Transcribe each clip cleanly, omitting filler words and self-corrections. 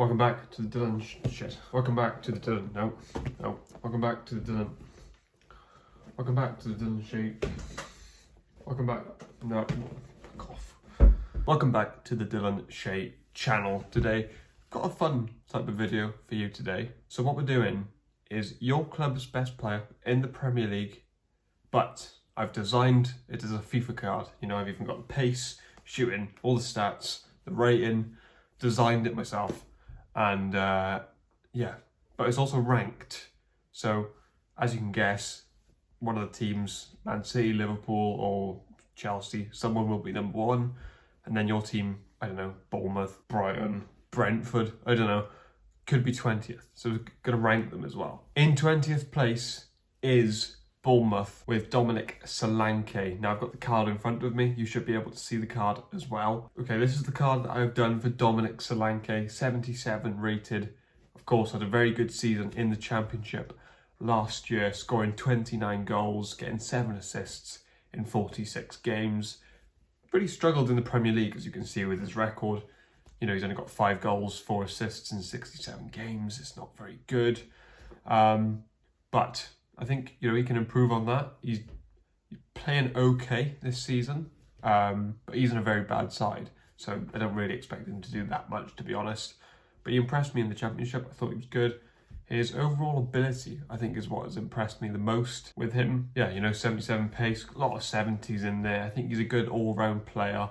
Welcome back to the Dylan shit. Welcome back to the Dylan. No. Welcome back to the Dylan. Welcome back to the Dylan shake. Welcome back. No. Fuck off. Welcome back to the Dylan Shay channel. Today, got a fun type of video for you today. So what we're doing is your club's best player in the Premier League, but I've designed it as a FIFA card. You know, I've even got the pace, shooting, all the stats, the rating, designed it myself. And yeah, but it's also ranked. So as you can guess, one of the teams, Man City, Liverpool or Chelsea, someone will be number one. And then your team, I don't know, Bournemouth, Brighton, Brentford, I don't know, could be 20th. So we're going to rank them as well. In 20th place is Bournemouth with Dominic Solanke. Now I've got the card in front of me. You should be able to see the card as well. Okay, this is the card that I've done for Dominic Solanke, 77 rated. Of course, had a very good season in the Championship last year, scoring 29 goals, getting 7 assists in 46 games. Really struggled in the Premier League, as you can see with his record. You know, he's only got 5 goals, 4 assists in 67 games. It's not very good. But I think, you know, he can improve on that. He's playing okay this season, but he's in a very bad side. So I don't really expect him to do that much, to be honest. But he impressed me in the Championship. I thought he was good. His overall ability, I think, is what has impressed me the most with him. Yeah, you know, 77 pace, a lot of 70s in there. I think he's a good all-round player.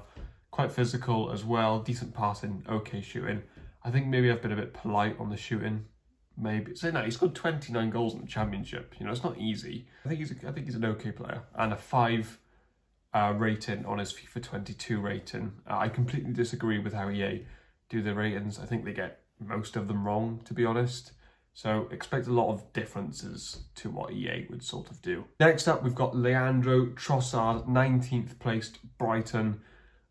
Quite physical as well. Decent passing, okay shooting. I think maybe I've been a bit polite on the shooting. Maybe. So no, he's got 29 goals in the Championship. You know, it's not easy. I think he's an okay player. And a 5 rating on his FIFA 22 rating. I completely disagree with how EA do the ratings. I think they get most of them wrong, to be honest. So expect a lot of differences to what EA would sort of do. Next up, we've got Leandro Trossard, 19th placed Brighton.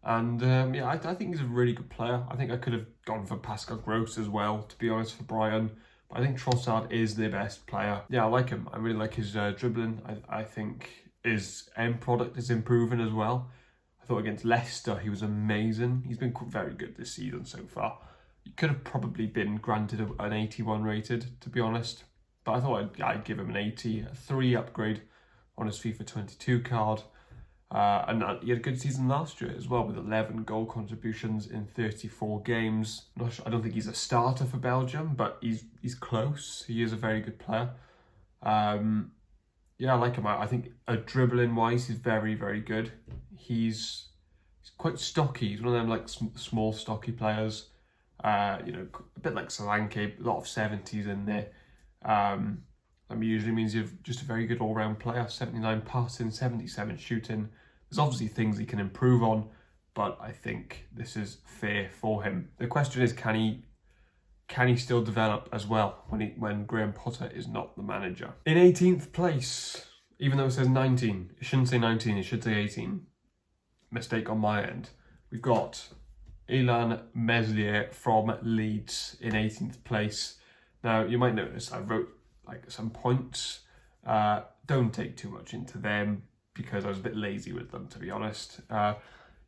And yeah, I think he's a really good player. I think I could have gone for Pascal Gross as well, to be honest, for Brighton. But I think Trossard is their best player. Yeah, I like him. I really like his dribbling. I think his end product is improving as well. I thought against Leicester, he was amazing. He's been very good this season so far. He could have probably been granted an 81 rated, to be honest. But I thought I'd give him an 80, a 3 upgrade on his FIFA 22 card. And he had a good season last year as well, with 11 goal contributions in 34 games. I don't think he's a starter for Belgium, but he's close. He is a very good player. Yeah, I like him. I think dribbling wise, he's very, very good. He's quite stocky. He's one of them like small stocky players. You know, a bit like Solanke, a lot of 70s in there. That usually means you're just a very good all-round player. 79 passing, 77 shooting. There's obviously things he can improve on, but I think this is fair for him. The question is, can he still develop as well when Graham Potter is not the manager? In 18th place, even though it says 19, it shouldn't say 19, it should say 18. Mistake on my end. We've got Illan Meslier from Leeds in 18th place. Now, you might notice I wrote like some points. Don't take too much into them because I was a bit lazy with them, to be honest.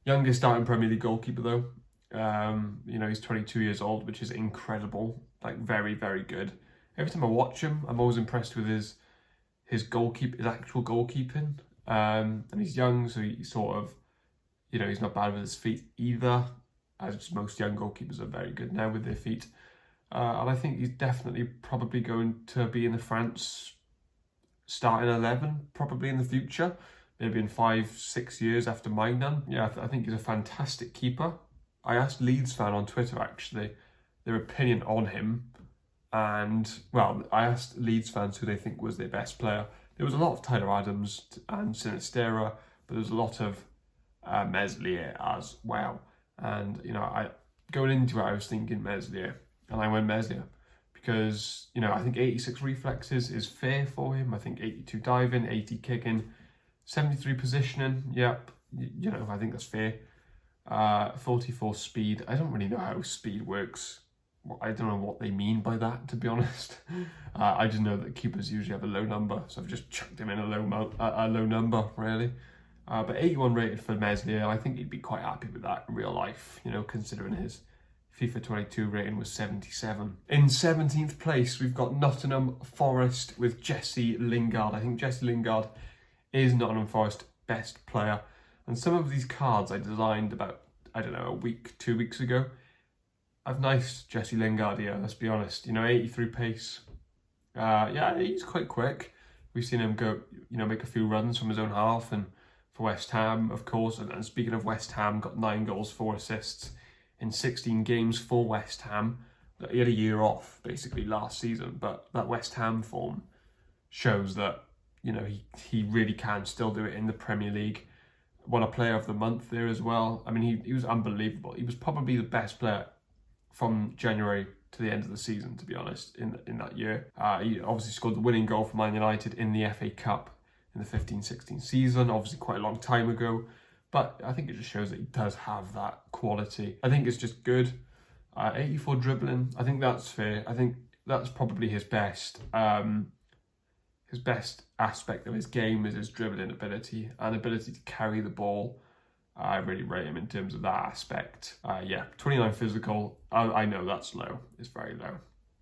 Youngest starting Premier League goalkeeper though. You know, he's 22 years old, which is incredible. Like very, very good. Every time I watch him, I'm always impressed with his actual goalkeeping. And he's young, so he's sort of, you know, he's not bad with his feet either. As most young goalkeepers are very good now with their feet. And I think he's definitely probably going to be in the France starting 11, probably in the future. Maybe in 5-6 years after mine done. Yeah, I think he's a fantastic keeper. I asked Leeds fan on Twitter, actually, their opinion on him. And, well, I asked Leeds fans who they think was their best player. There was a lot of Tyler Adams and Sinistera, but there was a lot of Meslier as well. And, you know, going into it, I was thinking Meslier. And I went Meslier because, you know, I think 86 reflexes is fair for him. I think 82 diving, 80 kicking, 73 positioning. Yep, you know, I think that's fair. 44 speed. I don't really know how speed works. I don't know what they mean by that, to be honest. I just know that keepers usually have a low number, so I've just chucked him in a low number, really. But 81 rated for Meslier. I think he'd be quite happy with that in real life, you know, considering his FIFA 22 rating was 77. In 17th place, we've got Nottingham Forest with Jesse Lingard. I think Jesse Lingard is Nottingham Forest best player. And some of these cards I designed about, I don't know, a week, 2 weeks ago. I've nice Jesse Lingard here, let's be honest. 83 pace. Yeah, he's quite quick. We've seen him go, make a few runs from his own half, and for West Ham, of course. And speaking of West Ham, got 9 goals, 4 assists in 16 games for West Ham. He had a year off, basically, last season, but that West Ham form shows that, he really can still do it in the Premier League. Won a Player of the Month there as well. I mean, he was unbelievable. He was probably the best player from January to the end of the season, to be honest, in that year. He obviously scored the winning goal for Man United in the FA Cup in the 15-16 season, obviously quite a long time ago. But I think it just shows that he does have that quality. I think it's just good. 84 dribbling, I think that's fair. I think that's probably his best. His best aspect of his game is his dribbling ability and ability to carry the ball. I really rate him in terms of that aspect. 29 physical. I know that's low. It's very low.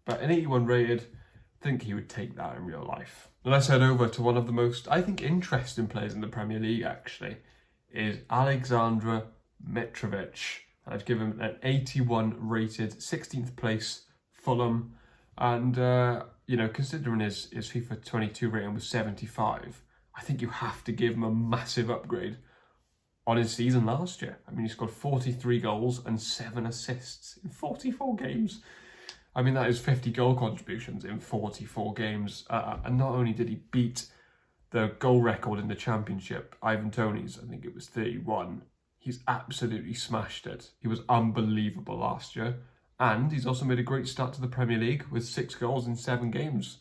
But an 81 rated, I think he would take that in real life. Now let's head over to one of the most, I think, interesting players in the Premier League, actually, is Alexandra Mitrovic. I've given him an 81 rated, 16th place, Fulham. And, considering his FIFA 22 rating was 75, I think you have to give him a massive upgrade on his season last year. I mean, he scored 43 goals and 7 assists in 44 games. I mean, that is 50 goal contributions in 44 games. And not only did he beat the goal record in the Championship, Ivan Toney's, I think it was 31, he's absolutely smashed it. He was unbelievable last year. And he's also made a great start to the Premier League with 6 goals in 7 games.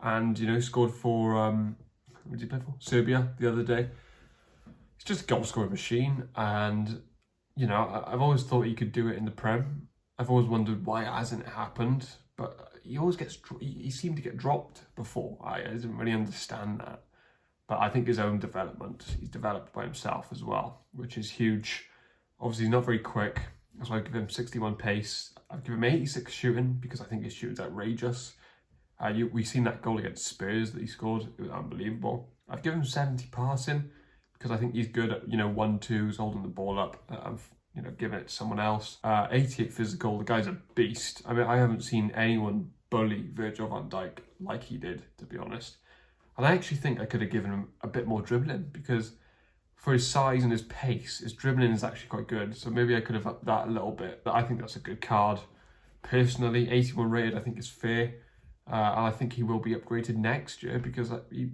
And, he scored for, who did he play for? Serbia the other day. He's just a goal-scoring machine. And, I've always thought he could do it in the Prem. I've always wondered why it hasn't happened. But he seemed to get dropped before. I didn't really understand that. But I think his own development, he's developed by himself as well, which is huge. Obviously, he's not very quick. That's why I give him 61 pace. I've given him 86 shooting because I think his shooting's outrageous. We've seen that goal against Spurs that he scored. It was unbelievable. I've given him 70 passing because I think he's good at, 1-2s, holding the ball up. I've, given it to someone else. 88 physical. The guy's a beast. I mean, I haven't seen anyone bully Virgil van Dijk like he did, to be honest. And I actually think I could have given him a bit more dribbling because for his size and his pace, his dribbling is actually quite good. So maybe I could have upped that a little bit. But I think that's a good card. Personally, 81 rated I think is fair. And I think he will be upgraded next year because he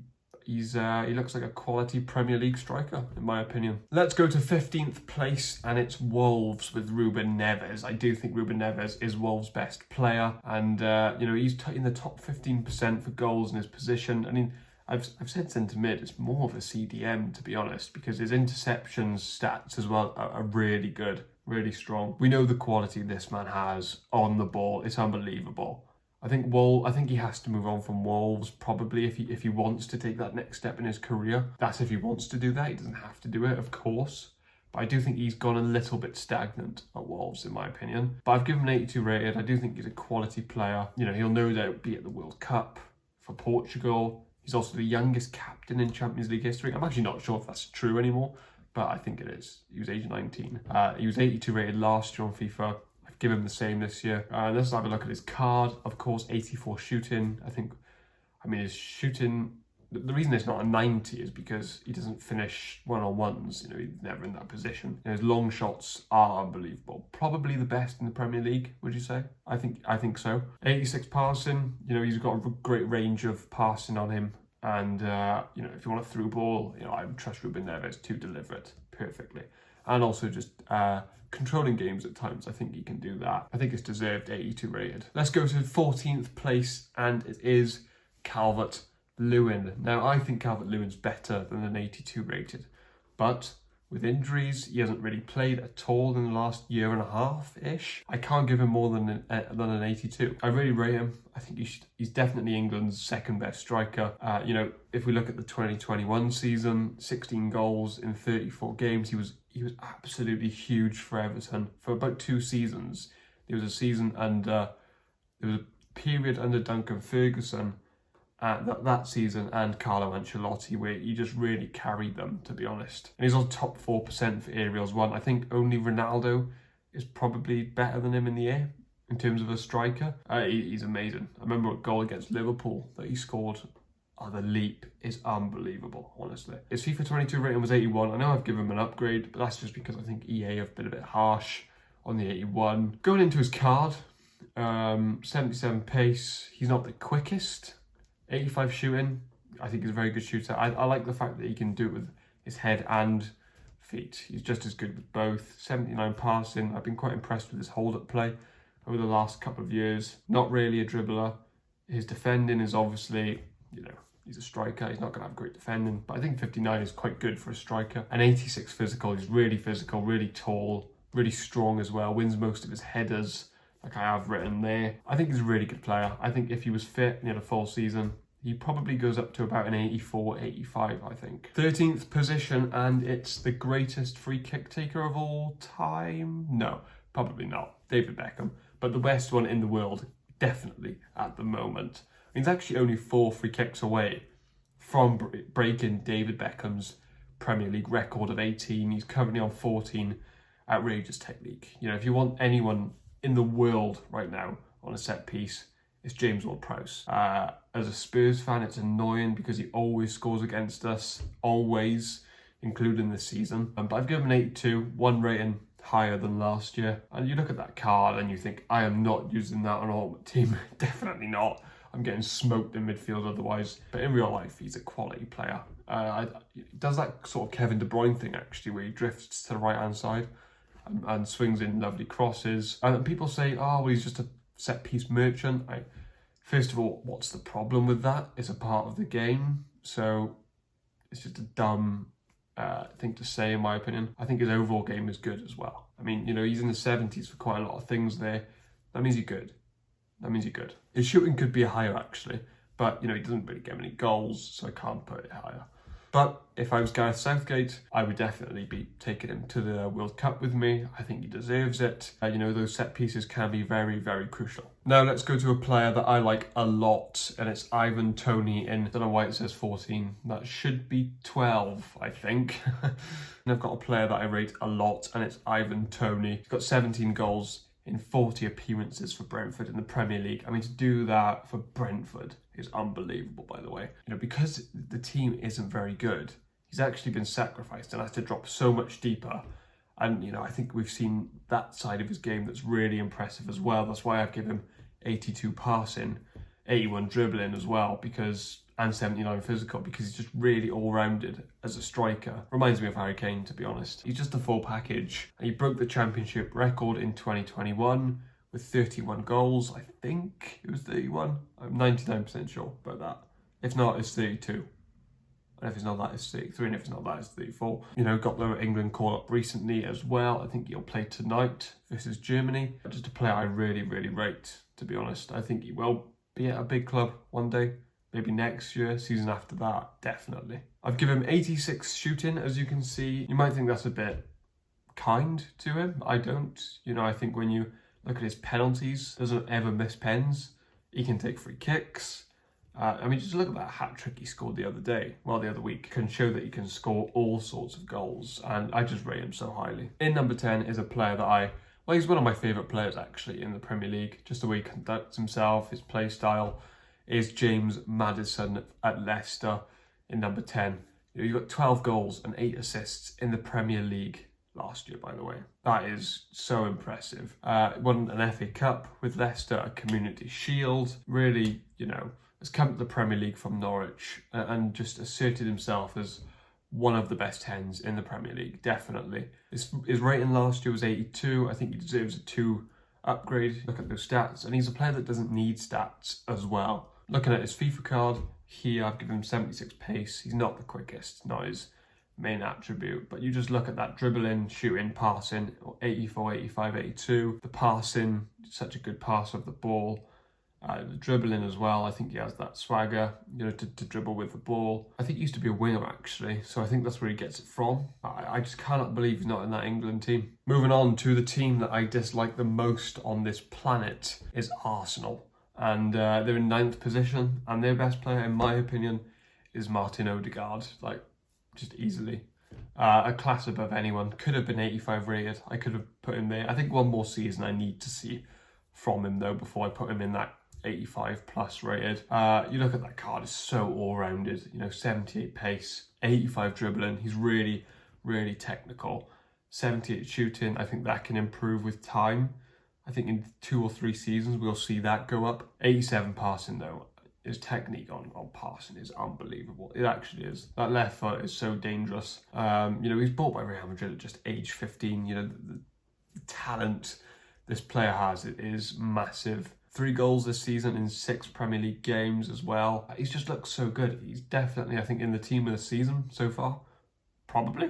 looks like a quality Premier League striker, in my opinion. Let's go to 15th place, and it's Wolves with Ruben Neves. I do think Ruben Neves is Wolves' best player. And, he's in the top 15% for goals in his position. I mean, I've said centre mid, it's more of a CDM, to be honest, because his interceptions stats as well are really good, really strong. We know the quality this man has on the ball. It's unbelievable. I think he has to move on from Wolves, probably, if he wants to take that next step in his career. That's if he wants to do that. He doesn't have to do it, of course. But I do think he's gone a little bit stagnant at Wolves, in my opinion. But I've given him an 82 rated. I do think he's a quality player. He'll no doubt be at the World Cup for Portugal. He's also the youngest captain in Champions League history. I'm actually not sure if that's true anymore, but I think it is. He was age 19. He was 82 rated last year on FIFA. I've given him the same this year. Let's have a look at his card. Of course, 84 shooting. His shooting, the reason it's not a 90 is because he doesn't finish one-on-ones. He's never in that position. His long shots are unbelievable. Probably the best in the Premier League, would you say? I think so. 86 passing. He's got a great range of passing on him. And, if you want a through ball, I would trust Ruben Neves to deliver it perfectly. And also just controlling games at times. I think he can do that. I think it's deserved 82 rated. Let's go to 14th place, and it is Calvert-Lewin. Now, I think Calvert-Lewin's better than an 82 rated, but with injuries, he hasn't really played at all in the last year and a half-ish. I can't give him more than an 82. I really rate him. I think he's definitely England's second best striker. If we look at the 2021 season, 16 goals in 34 games, he was absolutely huge for Everton for about 2 seasons. There was a season under, there was a period under Duncan Ferguson that season and Carlo Ancelotti where he just really carried them, to be honest. And he's on top 4% for aerials won. I think only Ronaldo is probably better than him in the air in terms of a striker. He's amazing. I remember a goal against Liverpool that he scored. Oh, the leap is unbelievable, honestly. His FIFA 22 rating was 81. I know I've given him an upgrade, but that's just because I think EA have been a bit harsh on the 81. Going into his card, 77 pace. He's not the quickest. 85 shooting. I think he's a very good shooter. I like the fact that he can do it with his head and feet. He's just as good with both. 79 passing. I've been quite impressed with his hold-up play over the last couple of years. Not really a dribbler. His defending is obviously, you know, he's a striker. He's not going to have great defending, but I think 59 is quite good for a striker. And 86 physical. He's really physical, really tall, really strong as well. Wins most of his headers, like I have written there. I think he's a really good player. I think if he was fit and he had a full season, he probably goes up to about an 84, 85, I think. 13th position, and it's the greatest free kick taker of all time? No, probably not. David Beckham. But the best one in the world, definitely, at the moment. He's actually only 4 free kicks away from breaking David Beckham's Premier League record of 18. He's currently on 14. Outrageous technique. You know, if you want anyone in the world right now on a set piece, it's James Ward-Prowse. As a Spurs fan, it's annoying because he always scores against us, always, including this season. But I've given him an 82, 1 rating higher than last year. And you look at that card and you think, I am not using that on an ultimate team. Definitely not. I'm getting smoked in midfield otherwise. But in real life, he's a quality player. He does that sort of Kevin De Bruyne thing, actually, where he drifts to the right-hand side and swings in lovely crosses. And people say, oh, well, he's just a set-piece merchant. First of all, what's the problem with that? It's a part of the game, so it's just a dumb thing to say, in my opinion. I think his overall game is good as well. I mean, you know, he's in the 70s for quite a lot of things there. That means he's good. That means he's good. His shooting could be higher, actually, but, you know, he doesn't really get many goals, so I can't put it higher. But if I was Gareth Southgate, I would definitely be taking him to the World Cup with me. I think he deserves it. You know, those set pieces can be very, very crucial. Now let's go to a player that I like a lot, and it's Ivan Toney in, I don't know why it says 14. That should be 12, I think. And I've got a player that I rate a lot, and it's Ivan Toney. He's got 17 goals in 40 appearances for Brentford in the Premier League. I mean, to do that for Brentford is unbelievable, by the way. You know, because the team isn't very good, he's actually been sacrificed and has to drop so much deeper. And, you know, I think we've seen that side of his game that's really impressive as well. That's why I've given him 82 passing, 81 dribbling as well, because and 79 physical, because he's just really all-rounded as a striker. Reminds me of Harry Kane, to be honest. He's just a full package. And he broke the championship record in 2021 with 31 goals. I think it was 31. I'm 99% sure about that. If not, it's 32. And if it's not that, it's 33. And if it's not that, it's 34. You know, got the England call-up recently as well. I think he'll play tonight versus Germany. Just a player I really, really rate, to be honest. I think he will be at a big club one day. Maybe next year, season after that, definitely. I've given him 86 shooting, as you can see. You might think that's a bit kind to him. I don't. You know, I think when you look at his penalties, doesn't ever miss pens. He can take free kicks. I mean, just look at that hat-trick he scored the other week. Can show that he can score all sorts of goals, and I just rate him so highly. In number 10 is a player that well, he's one of my favourite players, actually, in the Premier League. Just the way he conducts himself, his play style, is James Maddison at Leicester in number 10. You know, he got 12 goals and 8 assists in the Premier League last year, by the way. That is so impressive. Won an FA Cup with Leicester, a Community Shield. Really, you know, has come to the Premier League from Norwich and just asserted himself as one of the best 10s in the Premier League, definitely. His rating last year was 82. I think he deserves a 2 upgrade. Look at those stats. And he's a player that doesn't need stats as well. Looking at his FIFA card, here I've given him 76 pace. He's not the quickest, not his main attribute. But you just look at that dribbling, shooting, passing, 84, 85, 82. The passing, such a good passer of the ball. The dribbling as well, I think he has that swagger, to dribble with the ball. I think he used to be a winger actually, so I think that's where he gets it from. I just cannot believe he's not in that England team. Moving on to the team that I dislike the most on this planet is Arsenal. And they're in 9th position, and their best player, in my opinion, is Martin Odegaard, just easily. A class above anyone. Could have been 85 rated. I could have put him there. I think one more season I need to see from him though before I put him in that 85 plus rated. You look at that card, it's so all-rounded. 78 pace, 85 dribbling. He's really, really technical. 78 shooting, I think that can improve with time. I think in 2 or 3 seasons we'll see that go up. 87 passing though. His technique on passing is unbelievable. It actually is. That left foot is so dangerous. He's bought by Real Madrid at just age 15. The talent this player has, it is massive. 3 goals this season in 6 Premier League games as well. He's just looked so good. He's definitely, I think, in the team of the season so far. Probably.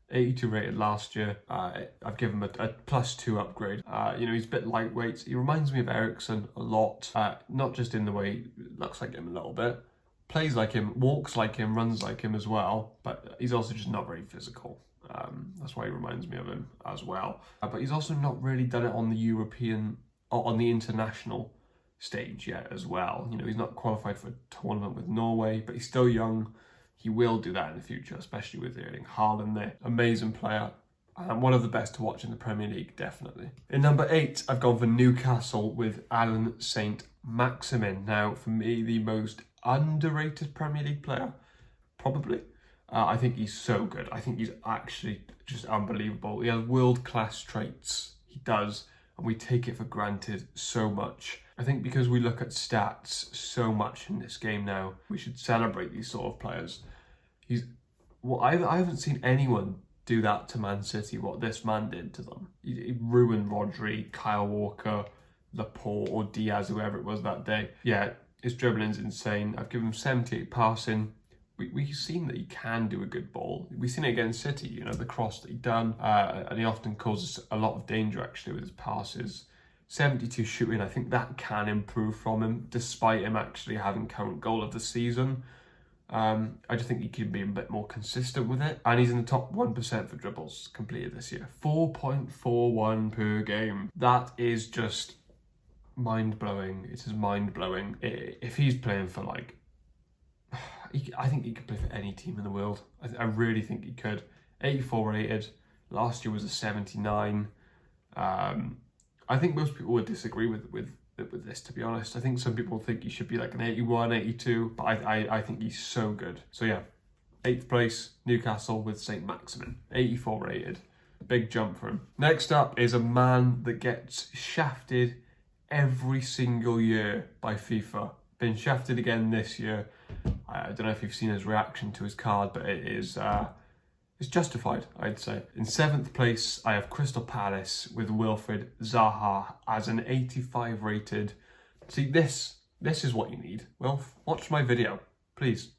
82 rated last year. I've given him a +2 upgrade. He's a bit lightweight. He reminds me of Eriksen a lot. Not just in the way he looks like him a little bit. Plays like him, walks like him, runs like him as well. But he's also just not very physical. That's why he reminds me of him as well. But he's also not really done it on the European, or on the international stage yet as well. He's not qualified for a tournament with Norway, but he's still young. He will do that in the future, especially with Erling Haaland there. Amazing player. And one of the best to watch in the Premier League, definitely. In number 8, I've gone for Newcastle with Alan Saint-Maximin. Now, for me, the most underrated Premier League player, probably. I think he's so good. I think he's actually just unbelievable. He has world-class traits. He does. And we take it for granted so much. I think because we look at stats so much in this game now, we should celebrate these sort of players. I haven't seen anyone do that to Man City, what this man did to them. He ruined Rodri, Kyle Walker, Laporte or Diaz, whoever it was that day. Yeah, his dribbling's insane. I've given him 78 passing. We've seen that he can do a good ball. We've seen it against City, the cross that he done. And he often causes a lot of danger actually with his passes. 72 shooting, I think that can improve from him, despite him actually having current goal of the season. I just think he can be a bit more consistent with it. And he's in the top 1% for dribbles completed this year. 4.41 per game. That is just mind-blowing. It is mind-blowing. If he's playing for I think he could play for any team in the world. I really think he could. 84 rated. Last year was a 79. I think most people would disagree with this, to be honest. I think some people think he should be like an 81, 82, but I think he's so good. So yeah, 8th place, Newcastle with Saint-Maximin. 84 rated. Big jump for him. Next up is a man that gets shafted every single year by FIFA. Been shafted again this year. I don't know if you've seen his reaction to his card, but it is it's justified, I'd say. In 7th place, I have Crystal Palace with Wilfried Zaha as an 85 rated. See, this is what you need. Well, watch my video, please.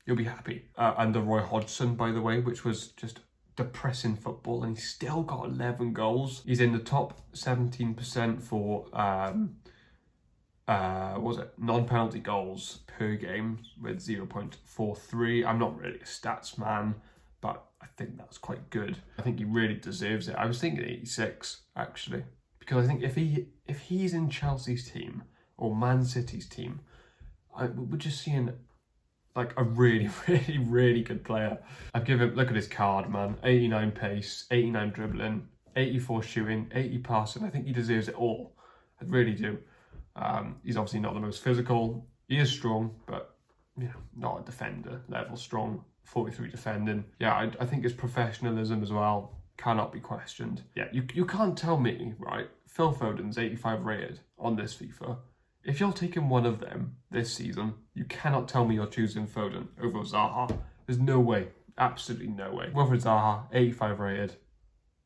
You'll be happy. Under Roy Hodgson, by the way, which was just depressing football, and he's still got 11 goals. He's in the top 17% for non-penalty goals per game with 0.43. I'm not really a stats man, but I think that's quite good. I think he really deserves it. I was thinking 86 actually, because I think if he's in Chelsea's team or Man City's team, we're just seeing like a really, really, really good player. I've given, look at his card, man. 89 pace, 89 dribbling, 84 shooting, 80 passing. I think he deserves it all. I really do. He's obviously not the most physical. He is strong, but not a defender level strong. 43 defending. Yeah, I think his professionalism as well cannot be questioned. Yeah, you can't tell me, right, Phil Foden's 85 rated on this FIFA. If you're taking one of them this season, you cannot tell me you're choosing Foden over Zaha. There's no way. Absolutely no way. Wilfried Zaha, 85 rated.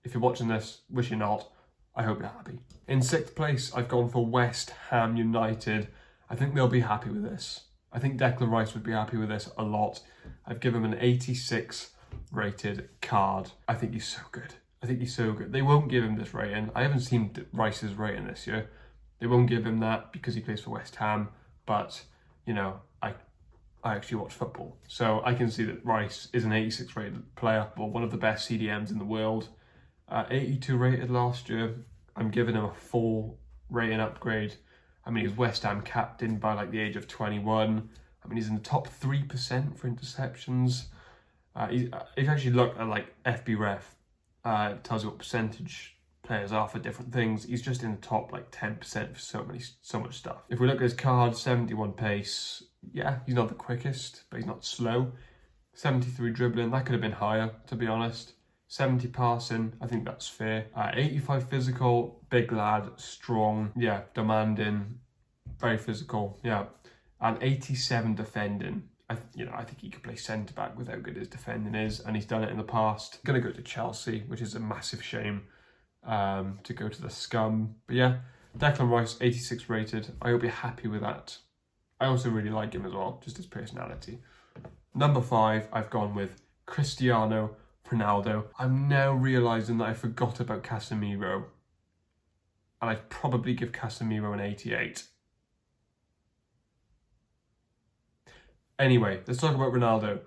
If you're watching this, wish you're not. I hope you're happy. In 6th place, I've gone for West Ham United. I think they'll be happy with this. I think Declan Rice would be happy with this a lot. I've given him an 86 rated card. I think he's so good. I think he's so good. They won't give him this rating. I haven't seen Rice's rating this year. They won't give him that because he plays for West Ham, but, you know, I actually watch football. So I can see that Rice is an 86 rated player, well, one of the best CDMs in the world. 82 rated last year. I'm giving him a 4 rating upgrade. I mean, he's West Ham captain by like the age of 21. I mean, he's in the top 3% for interceptions. If you actually look at like FBref, it tells you what percentage players are for different things. He's just in the top like 10% for so much stuff. If we look at his card, 71 pace. Yeah, he's not the quickest, but he's not slow. 73 dribbling, that could have been higher, to be honest. 70 passing, I think that's fair. 85 physical, big lad, strong, yeah, demanding, very physical, yeah. And 87 defending. I think he could play centre back with how good his defending is, and he's done it in the past. Gonna go to Chelsea, which is a massive shame, to go to the scum. But yeah, Declan Rice, 86 rated. I hope you're happy with that. I also really like him as well, just his personality. Number 5, I've gone with Cristiano Ronaldo. I'm now realising that I forgot about Casemiro. And I'd probably give Casemiro an 88. Anyway, let's talk about Ronaldo.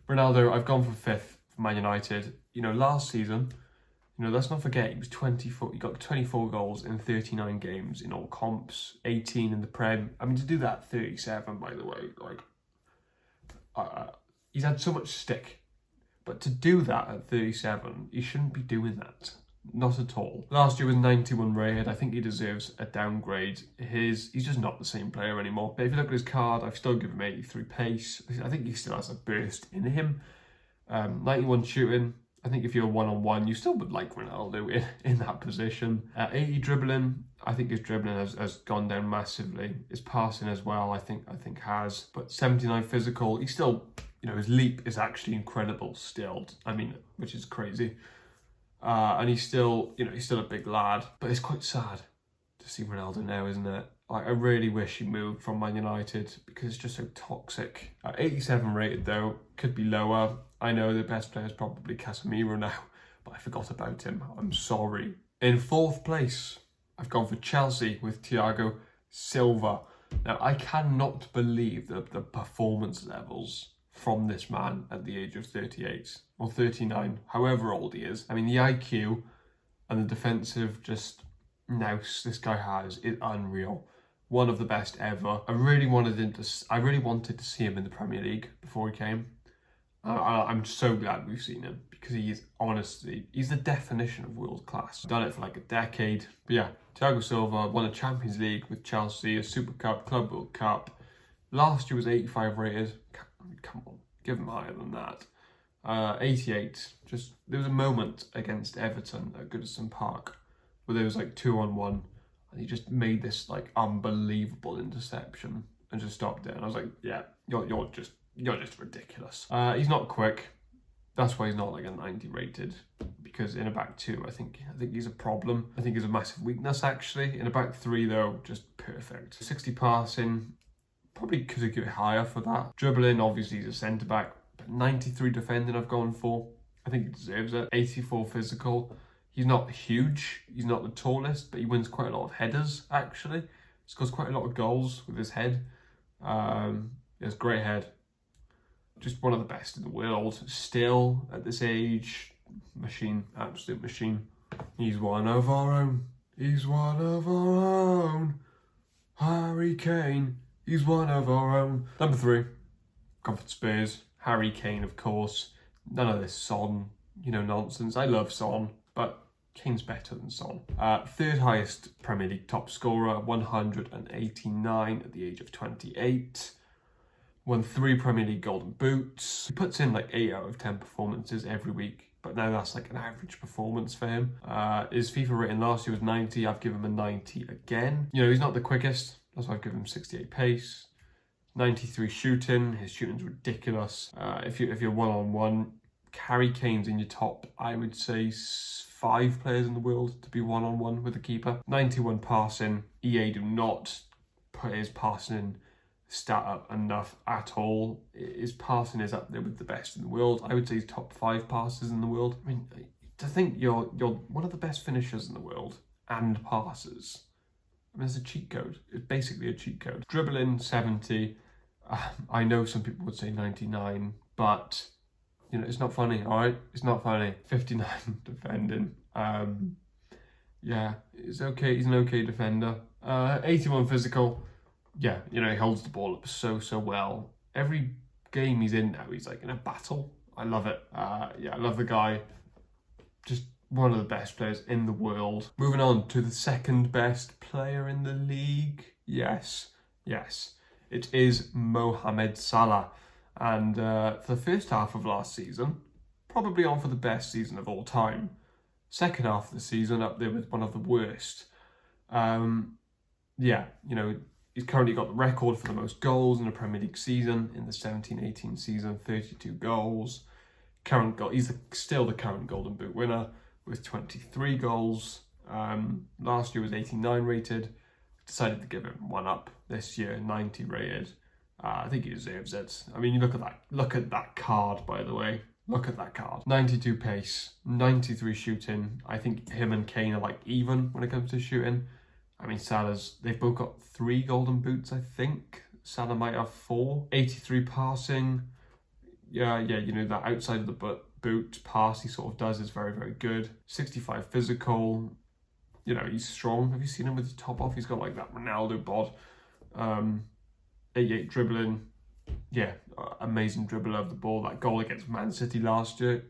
Ronaldo, I've gone for 5th for Man United. You know, last season, you know, let's not forget, he got 24 goals in 39 games in all comps, 18 in the Prem. I mean, to do that 37, by the way, like, he's had so much stick. But to do that at 37, he shouldn't be doing that. Not at all. Last year was 91 rated. I think he deserves a downgrade. He's just not the same player anymore. But if you look at his card, I've still given him 83 pace. I think he still has a burst in him. 91 shooting. I think if you're one-on-one, you still would like Ronaldo in that position. 80 dribbling. I think his dribbling has gone down massively. His passing as well, I think has. But 79 physical. He's still, you know, his leap is actually incredible still. I mean, which is crazy. And he's still, you know, he's still a big lad. But it's quite sad to see Ronaldo now, isn't it? Like, I really wish he moved from Man United because it's just so toxic. 87 rated though, could be lower. I know the best player is probably Casemiro now, but I forgot about him. I'm sorry. In 4th place, I've gone for Chelsea with Thiago Silva. Now, I cannot believe the performance levels from this man at the age of 38 or 39, however old he is. I mean, the IQ and the defensive just nous this guy has is unreal. One of the best ever. I really wanted to see him in the Premier League before he came. I'm so glad we've seen him because he's the definition of world class. Done it for like a decade. But yeah, Thiago Silva won a Champions League with Chelsea, a Super Cup, Club World Cup. Last year was 85 rated. Come on, give him higher than that. 88. There was a moment against Everton at Goodison Park where there was like 2-on-1, and he just made this like unbelievable interception and just stopped it. And I was like, yeah, you're just ridiculous. He's not quick. That's why he's not like a 90 rated, because in a back 2, I think he's a problem. I think he's a massive weakness actually. In a back 3 though, just perfect. 60 passing, probably could have given it higher for that. Dribbling, obviously he's a centre back, but 93 defending I've gone for. I think he deserves it. 84 physical. He's not huge, he's not the tallest, but he wins quite a lot of headers actually. He scores quite a lot of goals with his head. He has a great head. Just one of the best in the world. Still, at this age, machine, absolute machine. He's one of our own. He's one of our own. Harry Kane. He's one of our own. Number 3, Comfort Spurs. Harry Kane, of course. None of this Son, nonsense. I love Son, but Kane's better than Son. 3rd highest Premier League top scorer, 189 at the age of 28. Won 3 Premier League Golden Boots. He puts in like 8 out of 10 performances every week, but now that's like an average performance for him. His FIFA rating last year was 90. I've given him a 90 again. He's not the quickest. That's why I've given him 68 pace. 93 shooting. His shooting's ridiculous. If you're one-on-one, Harry Kane's in your top, I would say, 5 players in the world to be one-on-one with a keeper. 91 passing. EA do not put his passing stat up enough at all. His passing is up there with the best in the world. I would say he's top 5 passers in the world. I mean, to think you're one of the best finishers in the world and passers, I mean, it's a cheat code. It's basically a cheat code. Dribbling 70. I know some people would say 99, but you know, it's not funny, all right? It's not funny. 59 defending. Yeah, it's okay. He's an okay defender. 81 physical. Yeah, you know, he holds the ball up so well. Every game he's in now, he's like in a battle. I love it. Yeah, I love the guy. Just one of the best players in the world. Moving on to the second best player in the league. Yes. It is Mohamed Salah. And for the first half of last season, probably on for the best season of all time. Second half of the season, up there with one of the worst. Yeah, you know, he's currently got the record for the most goals in a Premier League season in the 17-18 season, 32 goals. He's still the current Golden Boot winner with 23 goals. Last year was 89 rated. Decided to give him one up this year, 90 rated. I think he deserves it. I mean, you look at that card, by the way. Look at that card. 92 pace, 93 shooting. I think him and Kane are like even when it comes to shooting. I mean, they've both got 3 Golden Boots, I think. Salah might have 4. 83 passing. Yeah, you know, that outside of the boot pass he sort of does is very good. 65 physical. You know, he's strong. Have you seen him with his top off? He's got like that Ronaldo bod. 88 dribbling. Yeah, amazing dribbler of the ball. That goal against Man City last year.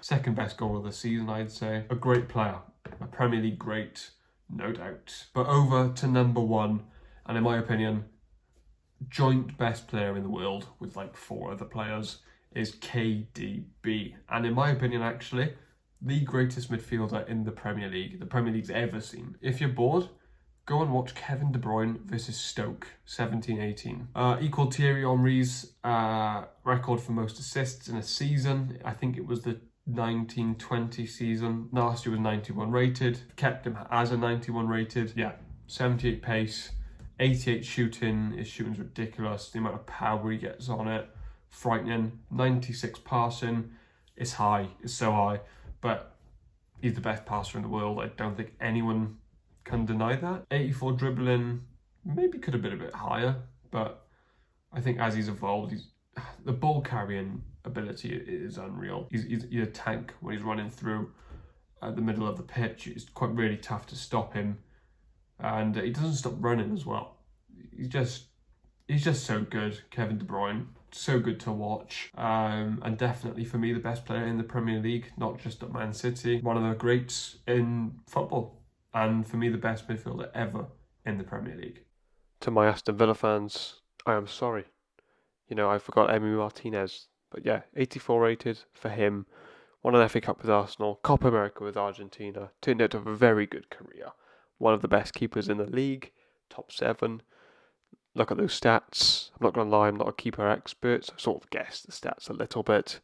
Second best goal of the season, I'd say. A great player. A Premier League great, no doubt. But over to number 1, and in my opinion, joint best player in the world with like 4 other players is KDB. And in my opinion, actually, the greatest midfielder in the Premier League's ever seen. If you're bored, go and watch Kevin De Bruyne versus Stoke, 17-18. Equal Thierry Henry's record for most assists in a season. I think it was the 19-20 season. Last year was 91 rated. Kept him as a 91 rated. Yeah, 78 pace, 88 shooting. His shooting's ridiculous. The amount of power he gets on it, frightening. 96 passing. It's high. It's so high. But he's the best passer in the world. I don't think anyone can deny that. 84 dribbling, maybe could have been a bit higher, but I think as he's evolved, the ball carrying ability is unreal. He's a tank when he's running through the middle of the pitch. It's quite really tough to stop him, and he doesn't stop running as well. He's just so good, Kevin De Bruyne. So good to watch, and definitely for me the best player in the Premier League, not just at Man City. One of the greats in football. And for me, the best midfielder ever in the Premier League. To my Aston Villa fans, I am sorry. You know, I forgot Emi Martinez. But yeah, 84 rated for him. Won an FA Cup with Arsenal, Copa America with Argentina. Turned out to have a very good career. One of the best keepers in the league. Top 7. Look at those stats. I'm not going to lie, I'm not a keeper expert. So I sort of guessed the stats a little bit.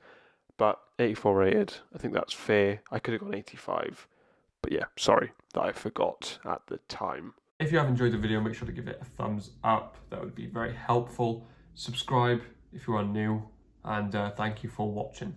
But 84 rated, I think that's fair. I could have gone 85. But yeah, sorry that I forgot at the time. If you have enjoyed the video, make sure to give it a thumbs up. That would be very helpful. Subscribe if you are new. And thank you for watching.